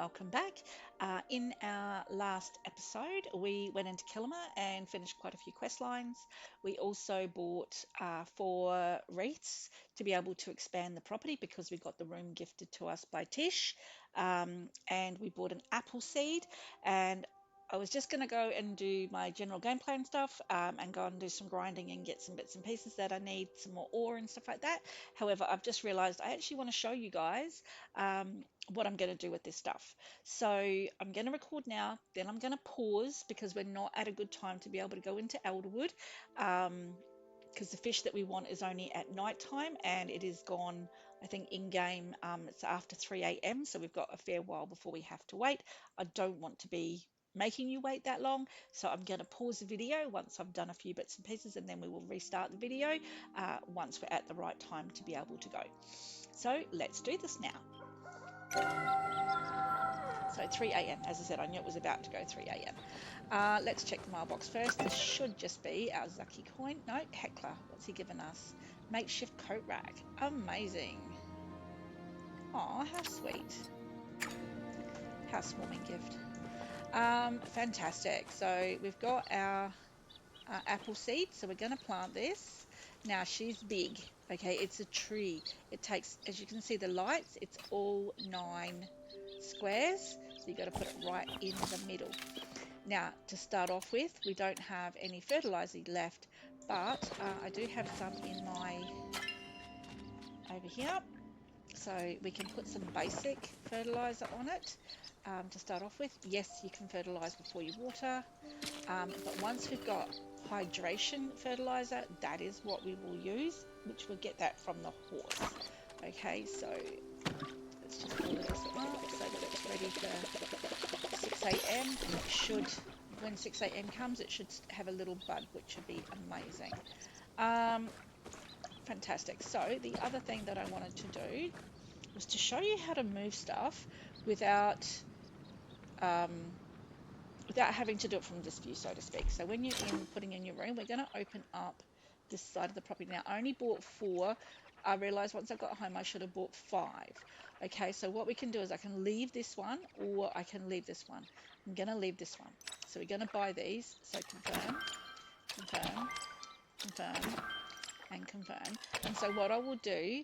welcome back. In our last episode, we went into Kilima and finished quite a few quest lines. We also bought 4 wreaths to be able to expand the property because we got the room gifted to us by Tish. And we bought an apple seed, and I was just going to go and do my general game plan stuff and go and do some grinding and get some bits and pieces that I need, some more ore and stuff like that. However, I've just realized I actually want to show you guys what I'm going to do with this stuff. So I'm going to record now, then I'm going to pause because we're not at a good time to be able to go into Elderwood, because the fish that we want is only at night time and it is gone, I think in game it's after 3 a.m. So we've got a fair while before we have to wait. I don't want to be making you wait that long, so I'm going to pause the video once I've done a few bits and pieces, and then we will restart the video once we're at the right time to be able to go. So let's do this now. So 3 a.m. As I said, I knew it was about to go 3 a.m. Let's check the mailbox first. This should just be our Zucky coin. No, Heckler. What's he given us? Makeshift coat rack. Amazing. Aw, how sweet. Housewarming gift. Fantastic. So we've got our apple seed. So we're going to plant this. Now she's big. Okay, it's a tree. It takes, as you can see, the lights. It's all 9 squares. So you've got to put it right in the middle. Now, to start off with, we don't have any fertilizer left, but I do have some in my over here. So we can put some basic fertilizer on it to start off with. Yes, you can fertilize before you water, but once we've got hydration fertilizer, that is what we will use, which we'll get that from the horse. Okay, so let's just order this up so that it's ready for 6 a.m. and it should, when 6 a.m. comes, it should have a little bud, which would be amazing. Fantastic. So the other thing that I wanted to do was to show you how to move stuff without um, without having to do it from this view, so to speak. So when you're putting in your room, we're going to open up this side of the property. Now, I only bought 4. I realized once I got home, I should have bought 5. Okay, so what we can do is I can leave this one or I can leave this one. I'm going to leave this one. So we're going to buy these. So confirm, confirm, confirm, and confirm. And so what I will do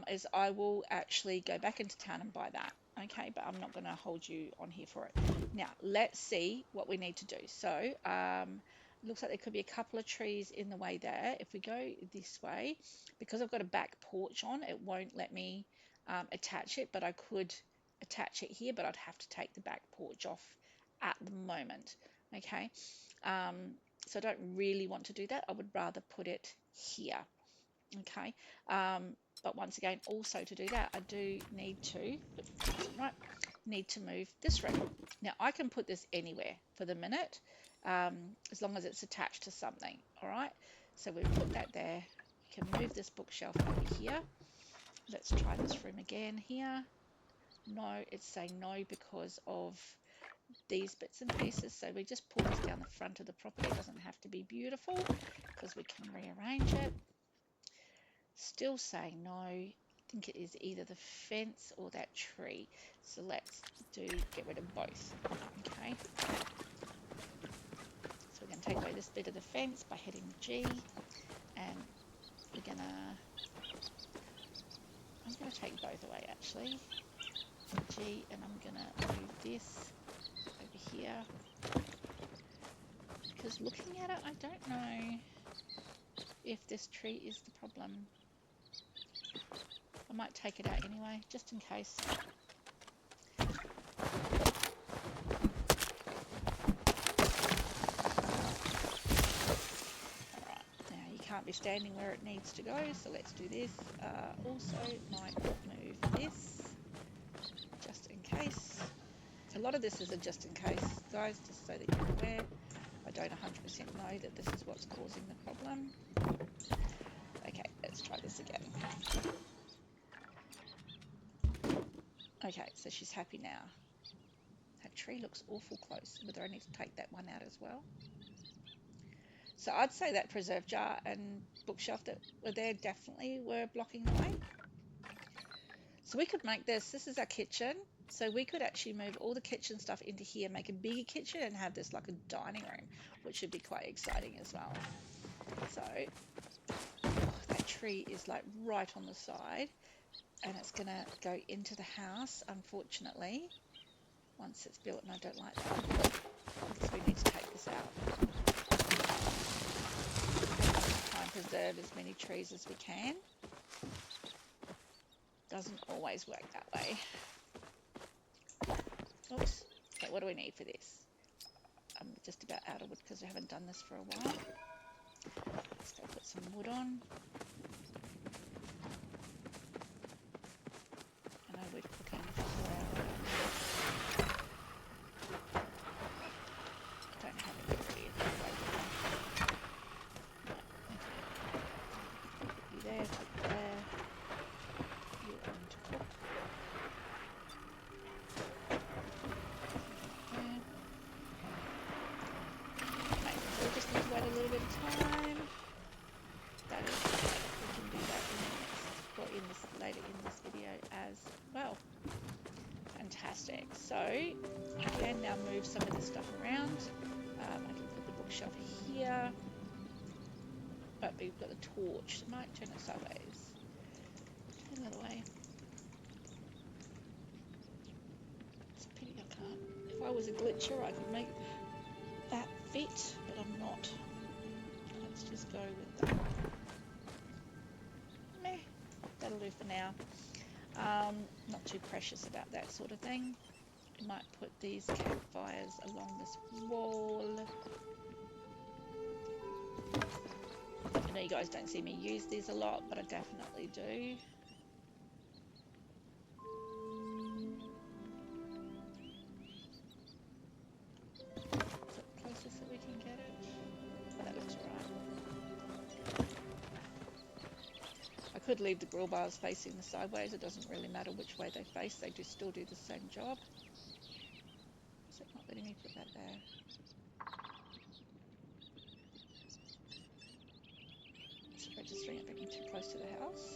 is I will actually go back into town and buy that. Okay, but I'm not going to hold you on here for it. Now, let's see what we need to do. So, it looks like there could be a couple of trees in the way there. If we go this way, because I've got a back porch on, it won't let me attach it, but I could attach it here, but I'd have to take the back porch off at the moment. Okay, um, so I don't really want to do that. I would rather put it here. Okay, but once again, also to do that, I do need to, right, need to move this room. Now I can put this anywhere for the minute, as long as it's attached to something. All right, so we put that there. We can move this bookshelf over here. Let's try this room again here. No, it's saying no because of these bits and pieces. So we just pull this down the front of the property. It doesn't have to be beautiful because we can rearrange it. Still saying no. I think it is either the fence or that tree. So let's get rid of both. Okay. So we're going to take away this bit of the fence by hitting G, and I'm going to take both away actually. G, and I'm going to move this over here, because looking at it, I don't know if this tree is the problem. I might take it out anyway, just in case. Alright, now you can't be standing where it needs to go, so let's do this. Also might move this, just in case. A lot of this is a just in case, guys, just so that you're aware. I don't 100% know that this is what's causing the problem. Okay, let's try this again. Okay, so she's happy now. That tree looks awful close. Would I need to take that one out as well? So I'd say that preserve jar and bookshelf that were there definitely were blocking the way. So we could make this. This is our kitchen. So we could actually move all the kitchen stuff into here, make a bigger kitchen, and have this like a dining room, which should be quite exciting as well. So that tree is like right on the side, and it's gonna go into the house, unfortunately, once it's built, and I don't like that. So we need to take this out. Try and preserve as many trees as we can. Doesn't always work that way. Oops. Okay, what do we need for this? I'm just about out of wood because I haven't done this for a while. Let's go put some wood on. I know we're cooking for 4 hours. Don't have it ready in that way. You there, cook there. You on to cook. We just need to wait a little bit of time. That is, we can do that in the next, or in this later in this video as well. Fantastic. So I can now move some of this stuff around. I can put the bookshelf here, but we've got the torch. I might turn it sideways. Turn the other way. It's a pity I can't. If I was a glitcher, I could make that fit, but I'm not. Let's just go with that. Meh, that'll do for now. Not too precious about that sort of thing. I might put these campfires along this wall. I know you guys don't see me use these a lot, but I definitely do. Is it closest that we can get it? That looks right. I could leave the grill bars facing the sideways. It doesn't really matter which way they face. They do still do the same job. Is it not letting me put that there? Is it registering it bringing too close to the house?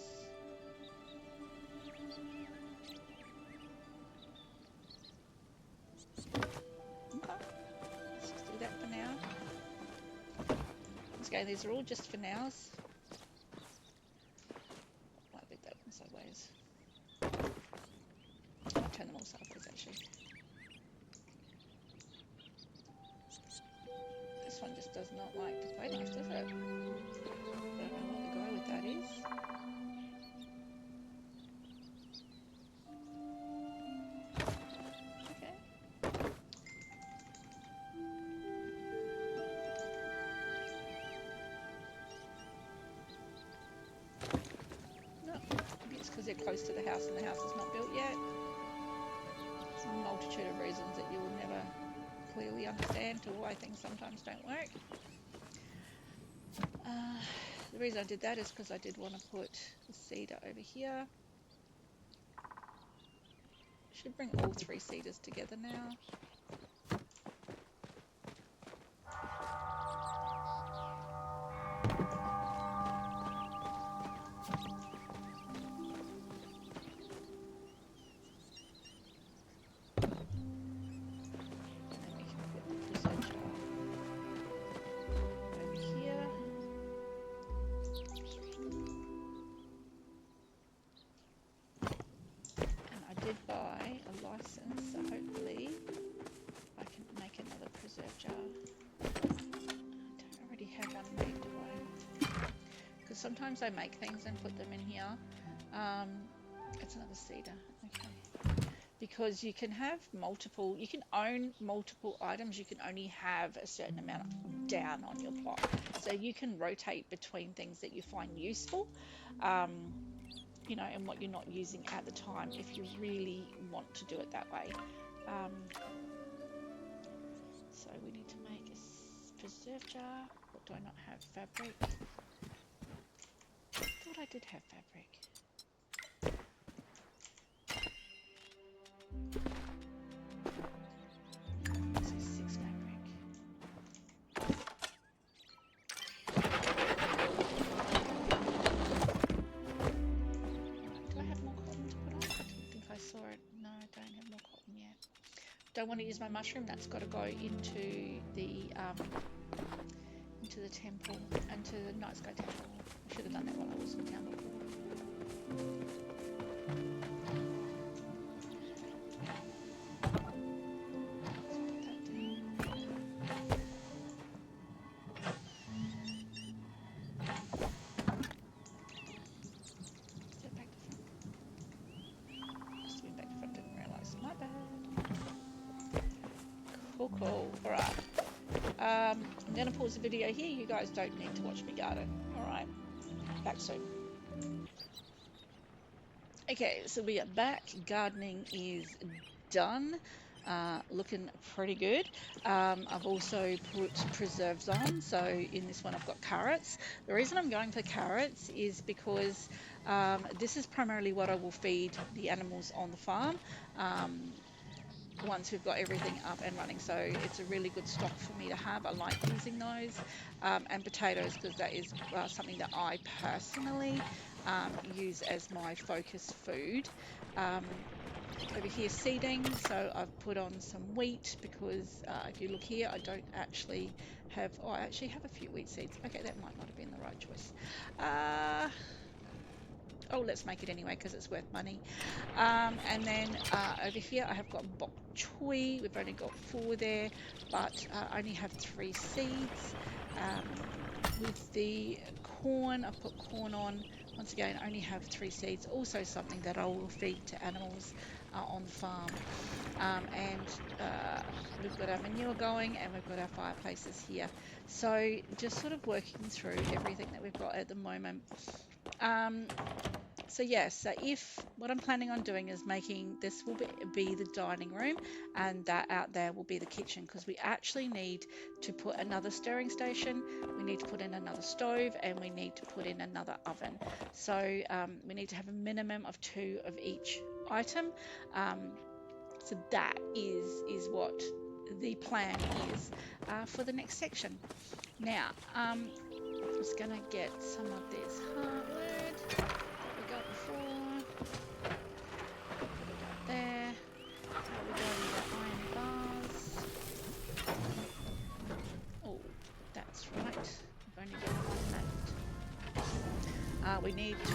Okay. Let's just do that for now. Once again, these are all just for nows. Might leave that one sideways. I'll turn them all sideways actually. This one just does not like to play nice, does it? I don't know what the go with that is. Okay. No, maybe it's because they're close to the house and the house is not built yet. There's a multitude of reasons that you will never clearly understand to why things sometimes don't work. The reason I did that is because I did want to put the cedar over here. Should bring all 3 cedars together now. Buy a license, so hopefully I can make another preserve jar. I don't already have one made, do I? Because sometimes I make things and put them in here. It's another cedar, okay. Because you can have multiple, you can own multiple items, you can only have a certain amount of down on your plot. So you can rotate between things that you find useful. You know, and what you're not using at the time if you really want to do it that way. So we need to make a preserve jar. What do I not have? Fabric. I thought I did have fabric. So 6 fabric. I saw it. No, I don't have more don't want to use my mushroom, that's got to go into the temple, into the night sky temple. I should have done that while I was in town before. Cool. All right. I'm going to pause the video here. You guys don't need to watch me garden. All right. Back soon. Okay, so we are back. Gardening is done. Looking pretty good. I've also put preserves on. So in this one, I've got carrots. The reason I'm going for carrots is because this is primarily what I will feed the animals on the farm. Once we've got everything up and running, so it's a really good stock for me to have. I like using those, and potatoes, because that is something that I personally use as my focus food. um, Over here, seeding, so I've put on some wheat because if you look here, I don't actually have, oh, I actually have a few wheat seeds. Okay, that might not have been the right choice. Oh, let's make it anyway because it's worth money. And then over here I have got bok choy. We've only got 4 there, but I only have 3 seeds. With the corn, I've put corn on. Once again, I only have 3 seeds. Also something that I will feed to animals on the farm. And we've got our manure going, and we've got our fireplaces here. So just sort of working through everything that we've got at the moment. So yes, so if what I'm planning on doing is making this will be the dining room, and that out there will be the kitchen, because we actually need to put another stirring station, we need to put in another stove, and we need to put in another oven. So we need to have a minimum of 2 of each item. So that is what the plan is for the next section. Now, I'm just going to get some of this hardwood that we got before. Put it up there. We're going with the iron bars. Oh, that's right. We've only got 1 left. We need 2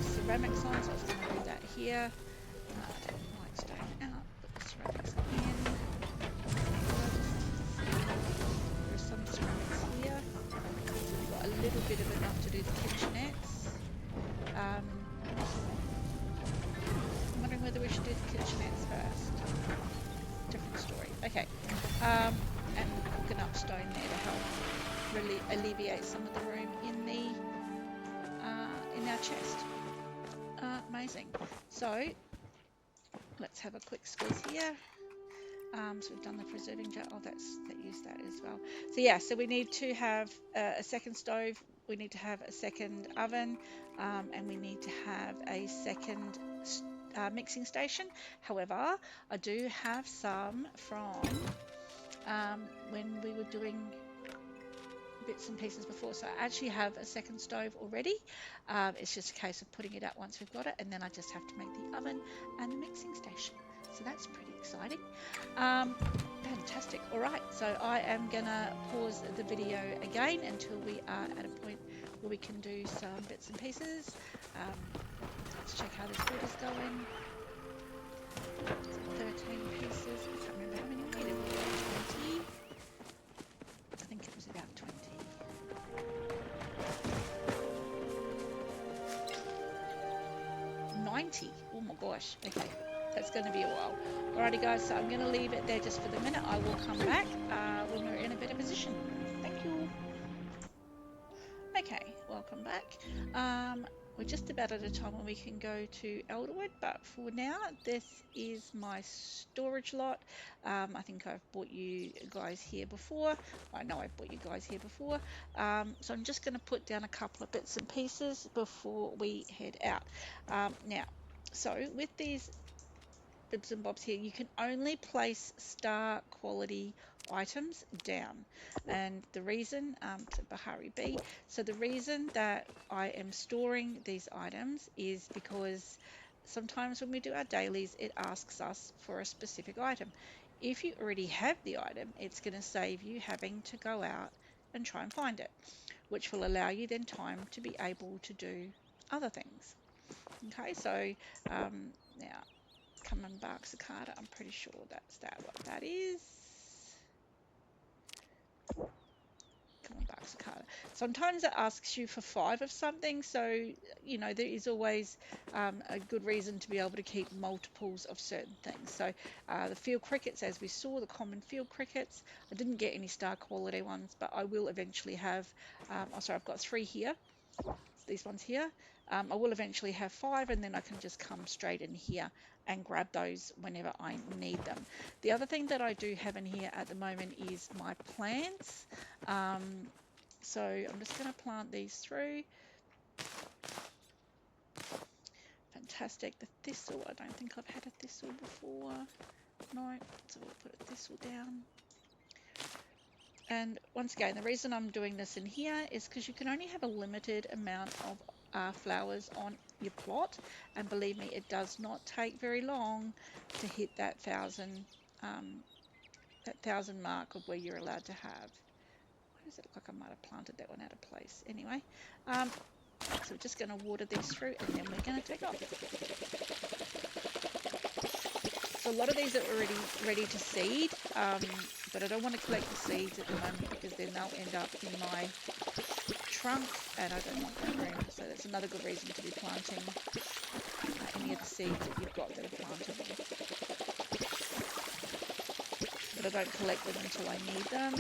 ceramics on, so I was going to do that here. Take the white stone out, put the ceramics in. There's some ceramics here. So we've got a little bit of enough to do the kitchenettes. I'm wondering whether we should do the kitchenettes first. Different story. Okay. And cook enough stone there to help really alleviate some of the room in our chest. Amazing. So let's have a quick squeeze here. So we've done the preserving jar. Oh, that used that as well. So yeah, so we need to have a second stove. We need to have a second oven, and we need to have a second mixing station. However, I do have some from when we were doing bits and pieces before, so I actually have a second stove already. It's just a case of putting it out once we've got it, and then I just have to make the oven and the mixing station. So that's pretty exciting. Fantastic. All right, so I am gonna pause the video again until we are at a point where we can do some bits and pieces. Let's check how this wood is going. 13 pieces. I can't remember how many we needed. 20. I think it was about 20. 90. Oh my gosh. Okay. That's going to be a while. Alrighty guys, so I'm going to leave it there just for the minute. I will come back when we're in a better position. Thank you. Okay, welcome back. We're just about at a time when we can go to Elderwood, but for now, this is my storage lot. I think I've brought you guys here before. I know I've brought you guys here before. So I'm just going to put down a couple of bits and pieces before we head out. Now, so with these bibs and bobs here, you can only place star quality items down, and the reason to Bahari B, so the reason that I am storing these items is because sometimes when we do our dailies, it asks us for a specific item. If you already have the item, it's going to save you having to go out and try and find it, which will allow you then time to be able to do other things. Okay, so now common bark cicada, I'm pretty sure that's what that is. Common bark cicada. Sometimes it asks you for 5 of something, so you know there is always a good reason to be able to keep multiples of certain things. So the field crickets, as we saw, the common field crickets, I didn't get any star quality ones, but I will eventually have, oh sorry, I've got 3 here, these ones here. I will eventually have 5, and then I can just come straight in here and grab those whenever I need them. The other thing that I do have in here at the moment is my plants. So I'm just going to plant these through. Fantastic. The thistle, I don't think I've had a thistle before. No, so we'll put a thistle down. And once again, the reason I'm doing this in here is because you can only have a limited amount of flowers on your plot, and believe me, it does not take very long to hit that thousand mark of where you're allowed to have. Why does it look like I might have planted that one out of place? Anyway, so we're just going to water these through, and then we're going to take off. So a lot of these are already ready to seed, but I don't want to collect the seeds at the moment because then they'll end up in my trunk, and I don't want that room. So that's another good reason to be planting any of the seeds that you've got that are plantable. But I don't collect them until I need them,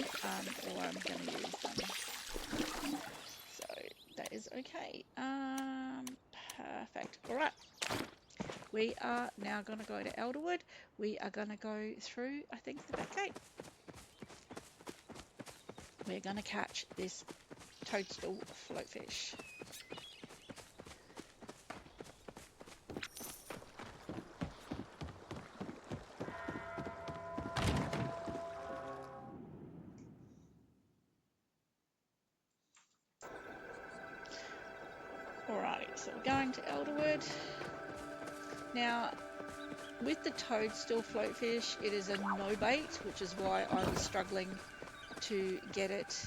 or I'm going to use them. So that is okay. Perfect. All right. We are now going to go to Elderwood. We are going to go through, I think, the back gate. We're going to catch this toadstool floatfish. Alrighty, so we're going to Elderwood. Now, with the toadstool floatfish, it is a no bait, which is why I was struggling to get it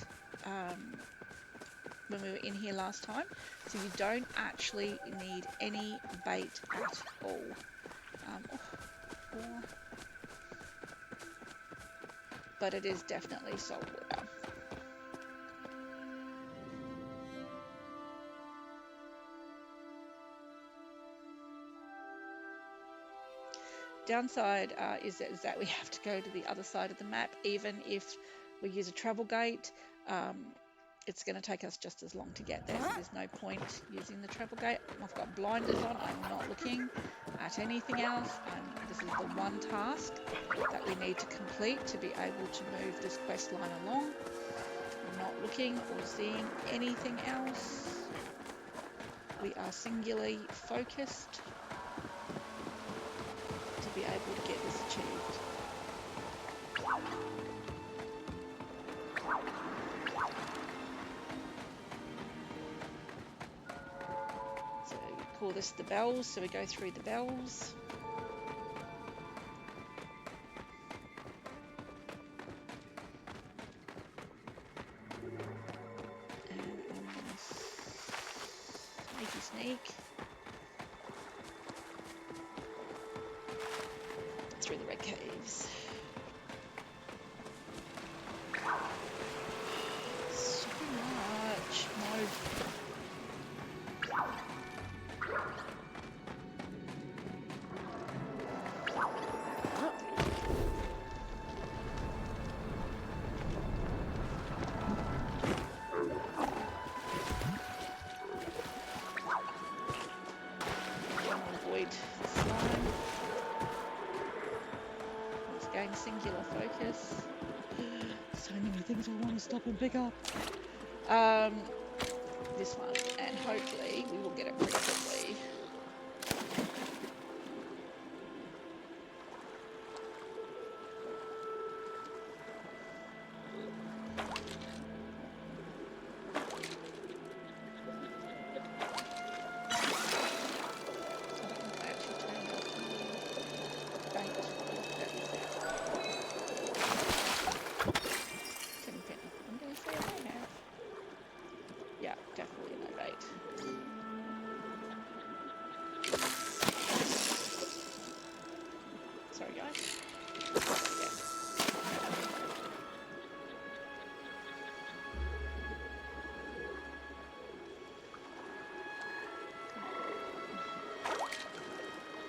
when we were in here last time. So you don't actually need any bait at all. But it is definitely salt water. Downside is that we have to go to the other side of the map. Even if we use a travel gate, it's going to take us just as long to get there, so there's no point using the travel gate. I've got blinders on, I'm not looking at anything else, and this is the one task that we need to complete to be able to move this quest line along. I'm not looking or seeing anything else. We are singularly focused to be able to get this achieved. So we call this the bells, so we go through the bells. And on this sneaky sneak. Through the red caves. So much. No. Avoid the slime. Once again, singular focus. So many things I want to stop and pick up. This one, and hopefully we will get it pretty quickly. I don't know if I actually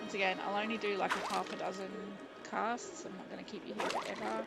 Once again, I'll only do like a half a dozen casts. I'm not going to keep you here forever.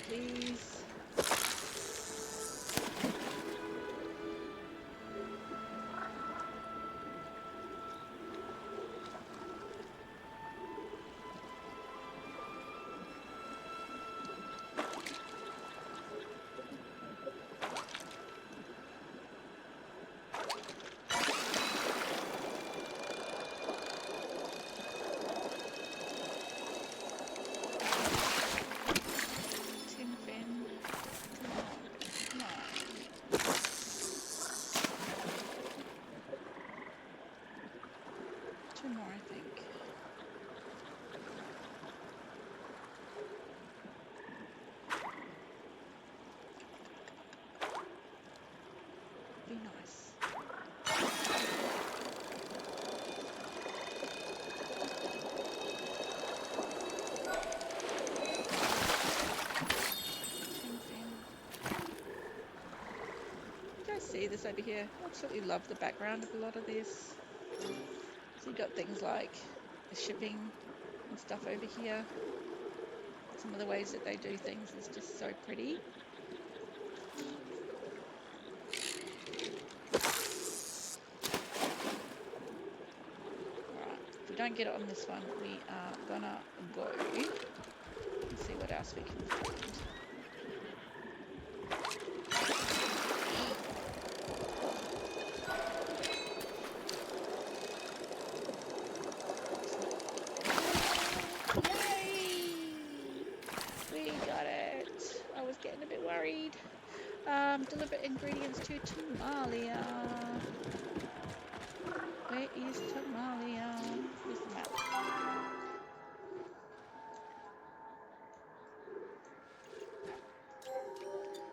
Please. Two more, I think. Be nice. You guys see this over here? I absolutely love the background of a lot of this. So you got things like the shipping and stuff over here. Some of the ways that they do things is just so pretty. Alright, if we don't get it on this one, we are gonna go and see what else we can find. Getting a bit worried. Deliver ingredients to Tamalia. Where is Tamalia? Where's the map?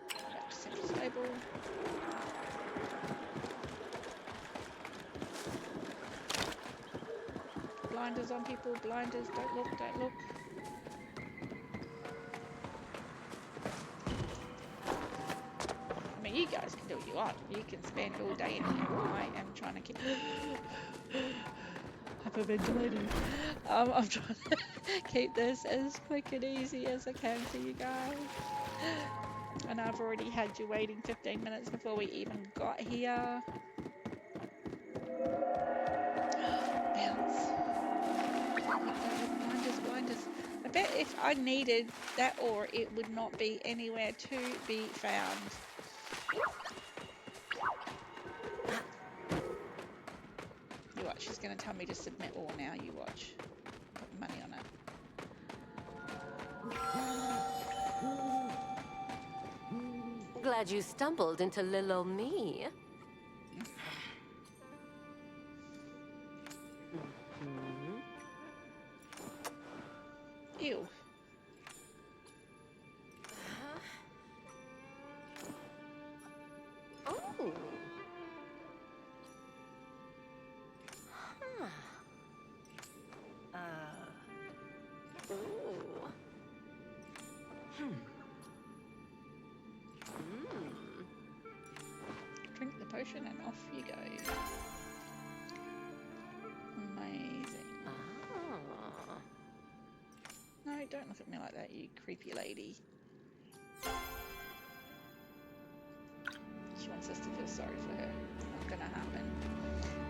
Back to Central Stable. Blinders on people, blinders, don't look, don't look. You guys can do what you want. You can spend all day in here. I am trying to keep hyperventilating. I'm trying to keep this as quick and easy as I can for you guys. And I've already had you waiting 15 minutes before we even got here. Bounce. Blinders. I bet if I needed that ore, it would not be anywhere to be found. You watch, she's going to tell me to submit all now, you watch. Put money on it. Glad you stumbled into little old me. Ew. Oh. Drink the potion and off you go. Amazing. No, don't look at me like that, you creepy lady. She wants us to feel sorry for her. Not gonna happen.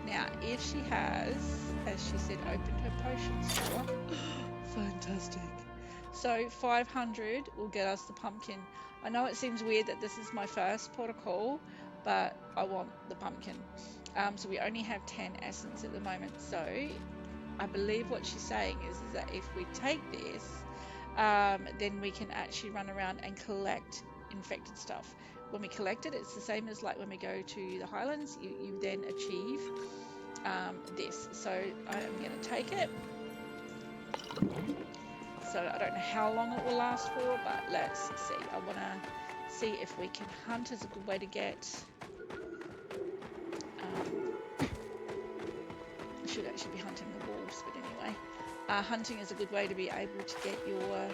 Now, if she has, as she said, opened her potion store, fantastic. So 500 will get us the pumpkin. I know it seems weird that this is my first protocol, but I want the pumpkin. So we only have 10 essence at the moment. So I believe what she's saying is that if we take this, then we can actually run around and collect infected stuff. When we collect it, it's the same as like when we go to the Highlands, you then achieve this. So I am going to take it. So I don't know how long it will last for, but let's see. I want to see if we can hunt as a good way to get... I should actually be hunting the wolves, but anyway. Hunting is a good way to be able to get your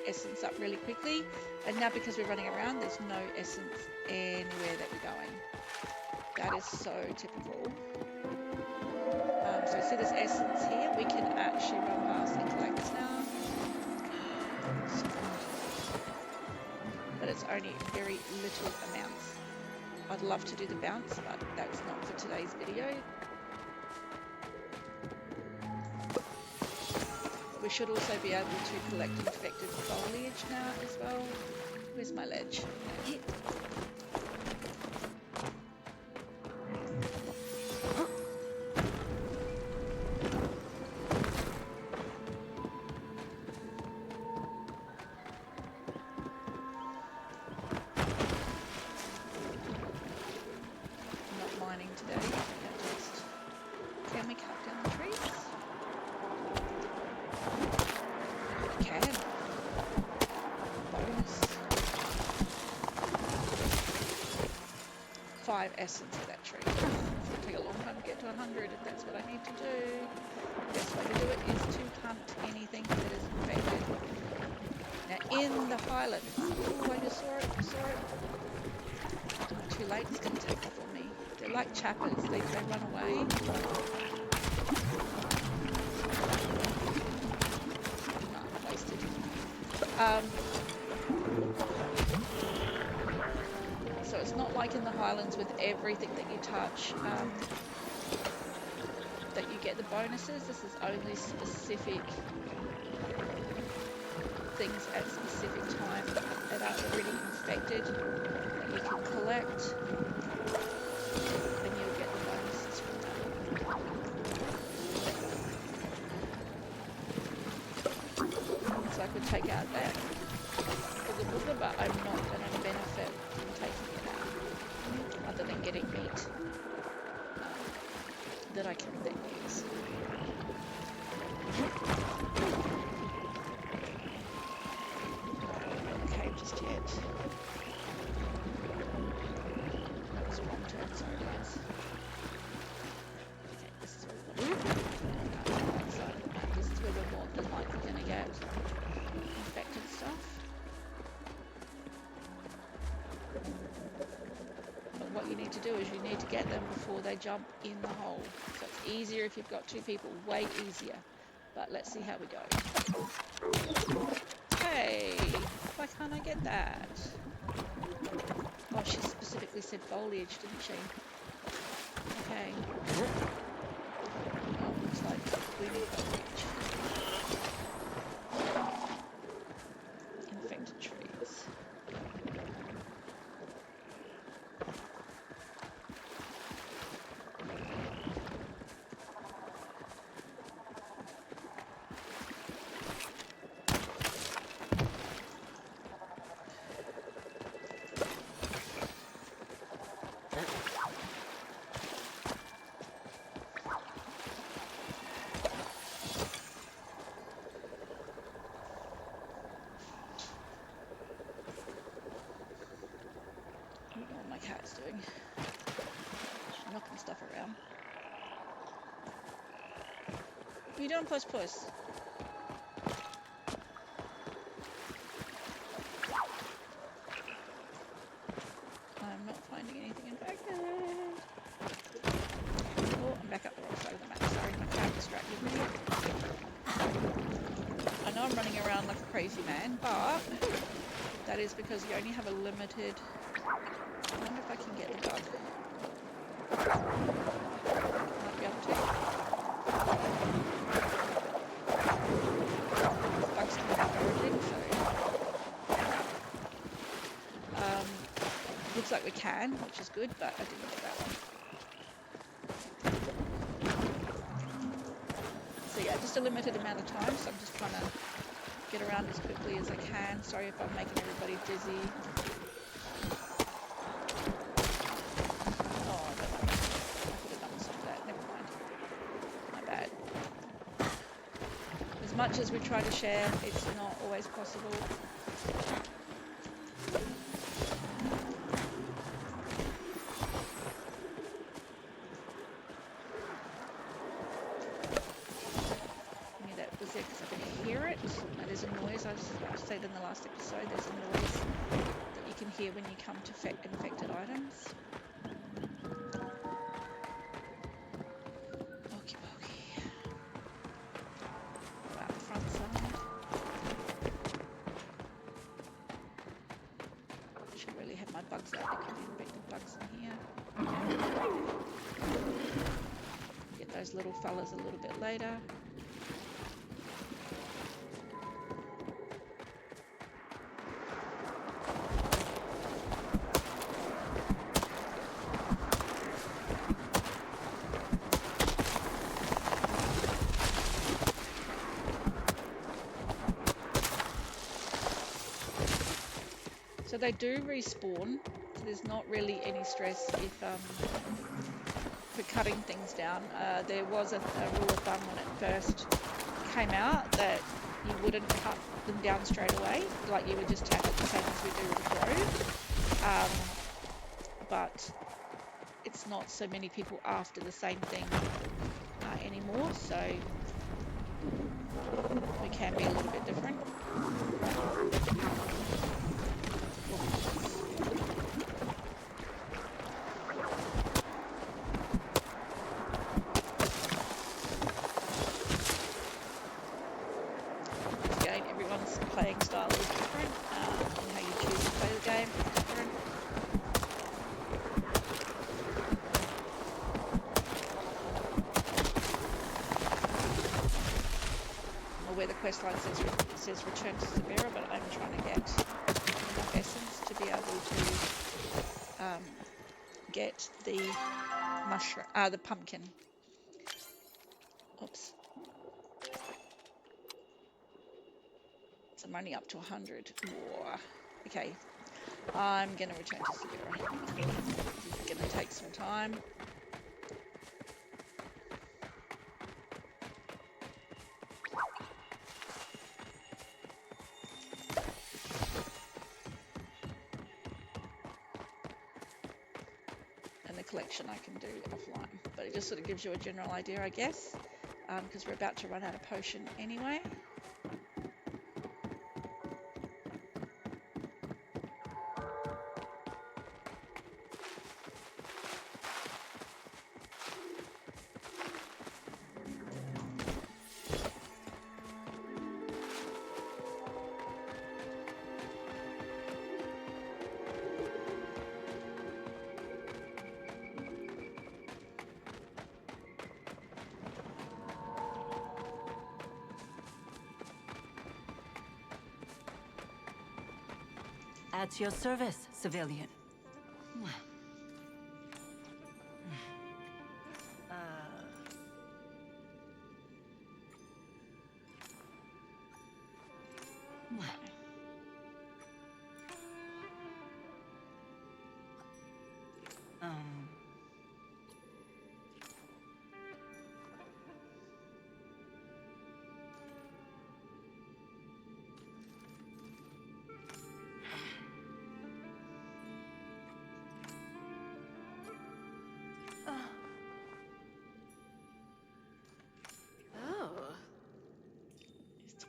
essence up really quickly. And now because we're running around, there's no essence anywhere that we're going. That is so typical. So see this essence here? We can actually run past and collect this now. But it's only very little amounts. I'd love to do the bounce, but that's not for today's video. We should also be able to collect infected foliage now as well. Where's my ledge? I'm not mining today. Can we cut down the trees? We can. Bonus. 5 essence of that tree. It's going to take a long time to get to 100 if that's what I need to do. The best way to do it is to hunt anything that is infected. Now in the Highlands, oh, I just saw it, Oh, too late, it's going to take off on me. They're like chappers, they run away. No, wasted. So it's not like in the Highlands with everything that you touch that you get the bonuses. This is only specific things at specific times that are already infected that you can collect, and you'll get the bonuses from that. So I could take out that booger, but I'm not going to benefit from taking it out, other than getting meat that I can then use. Okay, just yet. That was a wrong turn, sorry guys. Okay, this is where we want to go. This is where we're more than likely going to get infected stuff. But what you need to do is you need to get them before they jump in the hole. So it's easier if you've got 2 people, way easier. But let's see how we go. Hey, why can't I get that? Oh, she specifically said foliage, didn't she? Okay. Oh, looks like we need foliage. Infected trees. I don't know what my cat's doing. She's knocking stuff around. What are you doing, puss? I'm not finding anything infected. Oh, I'm back up the wrong side of the map. Sorry, my cat distracted me. I know I'm running around like a crazy man, but that is because you only have a limited... I wonder if I can get the bug. Might be able to. The bug's coming out origin, so... looks like we're can, which is good, but I didn't get that one. So yeah, just a limited amount of time, so I'm just trying to get around as quickly as I can. Sorry if I'm making everybody dizzy. Oh, don't worry. I could have done some of that. Never mind. My bad. As much as we try to share, it's not always possible. Maybe that was there because I could hear it. Now there's a noise, I said in the last episode, there's a noise that you can hear when you come to infected items. Okie dokie. Go out the front side. Should really have my bugs out. There could be infected bugs in here. Get those little fellas a little bit later. So they do respawn, so there's not really any stress if for cutting things down. There was a rule of thumb when it first came out that you wouldn't cut them down straight away, like you would just tap it the same as we do with a throw. But it's not so many people after the same thing anymore, so we can be a little bit different. Again, everyone's playing style is different, and how you choose to play the game is different. Where the quest line says return to Severa, but I'm trying to get enough essence to be able to get the mushroom, the pumpkin. Oops. So I'm only up to 100. Whoa. Okay, I'm going to return to Severa. This is going to take some time. Collection I can do offline, but it just sort of gives you a general idea, I guess, because we're about to run out of potion anyway. At your service, civilian.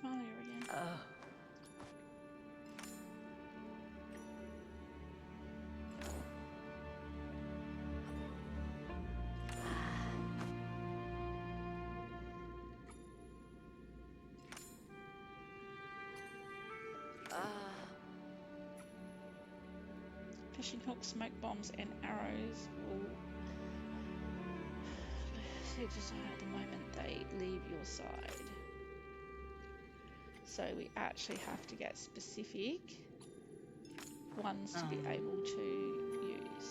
Palia again. Fishing hooks, smoke bombs, and arrows will. At the moment, they leave your side. So we actually have to get specific ones to be able to use.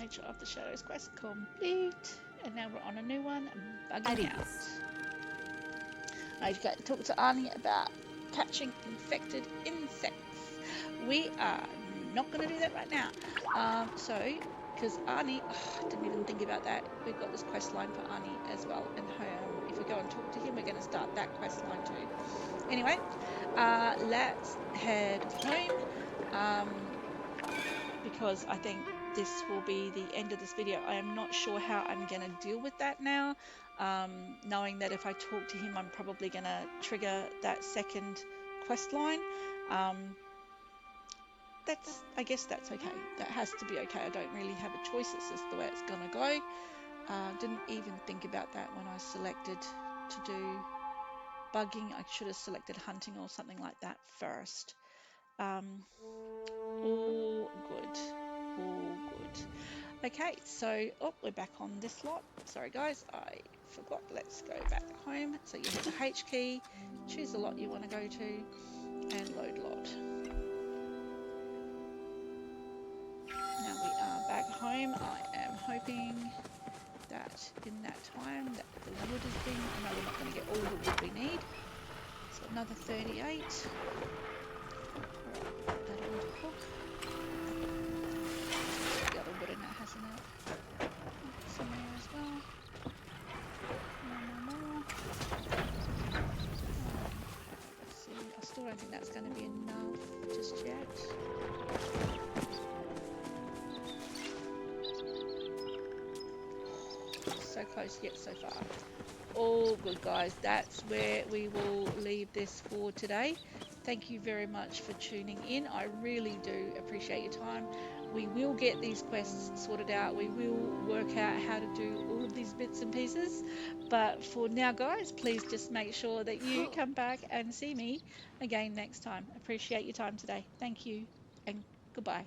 Nature of the Shadows quest complete. And now we're on a new one, At bugging out. ease. I get to talk to Arnie about catching infected insects. We are not going to do that right now. Because Arnie, I didn't even think about that. We've got this quest line for Arnie as well. And if we go and talk to him, we're going to start that quest line too. Anyway, let's head home. Because I think this will be the end of this video. I am not sure how I'm going to deal with that now, knowing that if I talk to him, I'm probably going to trigger that second quest line. I guess that's okay. That has to be okay. I don't really have a choice. It's just the way it's going to go. Didn't even think about that when I selected to do bugging. I should have selected hunting or something like that first. All good. All good. Okay, so we're back on this lot. Sorry guys, I forgot. Let's go back home. So you hit the H key, choose the lot you want to go to, and load lot. Now we are back home. I am hoping that in that time that the wood has been, I know we're not going to get all the wood we need. So another 38. Alright, put that on the hook. The other wood in that hasn't it? Some there as well. More. Let's see. I still don't think that's going to be enough just yet. So close yet so far. All good guys, that's where we will leave this for today. Thank you very much for tuning in. I really do appreciate your time. We will get these quests sorted out. We will work out how to do all of these bits and pieces. But for now guys, please just make sure that you come back and see me again next time. Appreciate your time today. Thank you and goodbye.